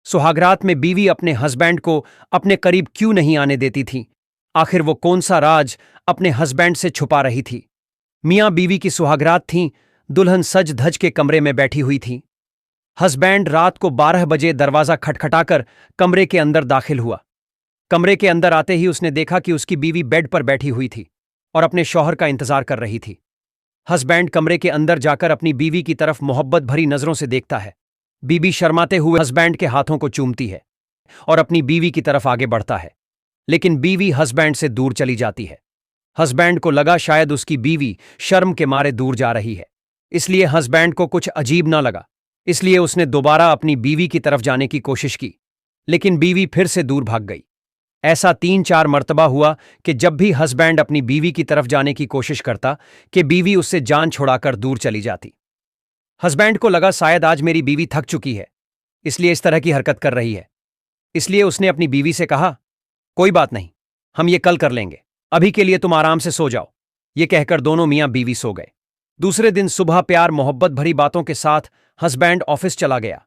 सुहागरात में बीवी अपने हस्बैंड को अपने करीब क्यों नहीं आने देती थी? आखिर वो कौन सा राज अपने हस्बैंड से छुपा रही थी? मियां बीवी की सुहागरात थीं, दुल्हन सज धज के कमरे में बैठी हुई थी। हस्बैंड रात को 12 बजे दरवाजा खटखटाकर कमरे के अंदर दाखिल हुआ। कमरे के अंदर आते ही उसने देखा कि उसकी बीवी बेड पर बैठी हुई थी और अपने शौहर का इंतजार कर रही थी। हस्बैंड कमरे के अंदर जाकर अपनी बीवी की तरफ मोहब्बत भरी नजरों से देखता है। बीवी शर्माते हुए हस्बैंड के हाथों को चूमती है और अपनी बीवी की तरफ आगे बढ़ता है, लेकिन बीवी हस्बैंड से दूर चली जाती है। हस्बैंड को लगा शायद उसकी बीवी शर्म के मारे दूर जा रही है, इसलिए हस्बैंड को कुछ अजीब ना लगा। इसलिए उसने दोबारा अपनी बीवी की तरफ जाने की कोशिश की, लेकिन बीवी फिर से दूर भाग गई। ऐसा 3-4 मर्तबा हुआ कि जब भी हस्बैंड अपनी बीवी की तरफ जाने की कोशिश करता कि बीवी उससे जान छुड़ाकर दूर चली जाती। हस्बैंड को लगा शायद आज मेरी बीवी थक चुकी है, इसलिए इस तरह की हरकत कर रही है। इसलिए उसने अपनी बीवी से कहा, कोई बात नहीं, हम ये कल कर लेंगे, अभी के लिए तुम आराम से सो जाओ। ये कहकर दोनों मियां बीवी सो गए। दूसरे दिन सुबह प्यार मोहब्बत भरी बातों के साथ हस्बैंड ऑफिस चला गया।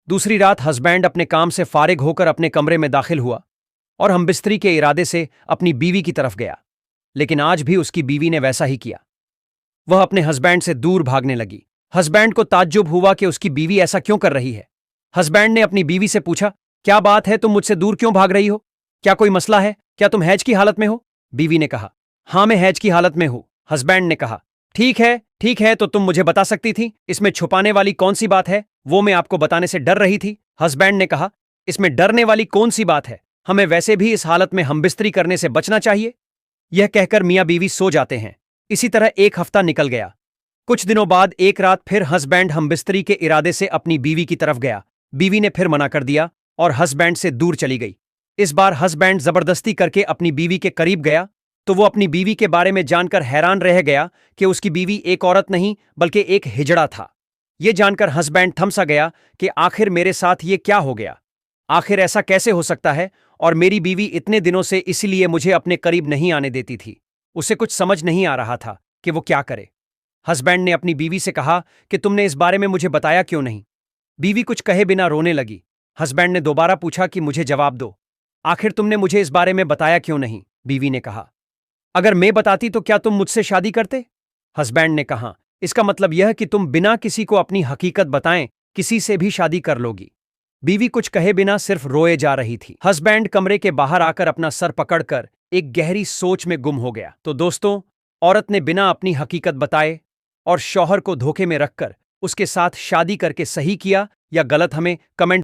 दूसरी रात हस्बैंड अपने काम से फारिग होकर अपने कमरे में दाखिल हुआ और हमबिस्तरी के इरादे से अपनी बीवी की तरफ गया, लेकिन आज भी उसकी बीवी ने वैसा ही किया। वह अपने हस्बैंड से दूर भागने लगी। हस्बैंड को ताज्जुब हुआ कि उसकी बीवी ऐसा क्यों कर रही है। हस्बैंड ने अपनी बीवी से पूछा, क्या बात है, तुम मुझसे दूर क्यों भाग रही हो? क्या कोई मसला है? क्या तुम हैज की हालत में हो? बीवी ने कहा, हाँ मैं हैज की हालत में हूं। हस्बैंड ने कहा, ठीक है, तो तुम मुझे बता सकती थी इसमें छुपाने वाली कौन सी बात है? वो मैं आपको बताने से डर रही थी। हस्बैंड ने कहा, इसमें डरने वाली कौन सी बात है? हमें वैसे भी इस हालत में हमबिस्तरी करने से बचना चाहिए। यह कहकर मियां बीवी सो जाते हैं। इसी तरह एक हफ्ता निकल गया। कुछ दिनों बाद एक रात फिर हस्बैंड हमबिस्तरी के इरादे से अपनी बीवी की तरफ गया। बीवी ने फिर मना कर दिया और हस्बैंड से दूर चली गई। इस बार हस्बैंड जबरदस्ती करके अपनी बीवी के करीब गया तो वो अपनी बीवी के बारे में जानकर हैरान रह गया कि उसकी बीवी एक औरत नहीं बल्कि एक हिजड़ा था। ये जानकर हस्बैंड थम सा गया कि आखिर मेरे साथ ये क्या हो गया? आखिर ऐसा कैसे हो सकता है? और मेरी बीवी इतने दिनों से इसीलिए मुझे अपने करीब नहीं आने देती थी। उसे कुछ समझ नहीं आ रहा था कि वो क्या करे। हस्बैंड ने अपनी बीवी से कहा कि तुमने इस बारे में मुझे बताया क्यों नहीं? बीवी कुछ कहे बिना रोने लगी। हस्बैंड ने दोबारा पूछा कि मुझे जवाब दो, आखिर तुमने मुझे इस बारे में बताया क्यों नहीं? बीवी ने कहा, अगर मैं बताती तो क्या तुम मुझसे शादी करते? हस्बैंड ने कहा, इसका मतलब यह कि तुम बिना किसी को अपनी हकीकत बताएं किसी से भी शादी कर लोगी। बीवी कुछ कहे बिना सिर्फ रोए जा रही थी। हस्बैंड कमरे के बाहर आकर अपना सर पकड़कर एक गहरी सोच में गुम हो गया। तो दोस्तों, औरत ने बिना अपनी हकीकत बताए और शौहर को धोखे में रखकर उसके साथ शादी करके सही किया या गलत? हमें कमेंट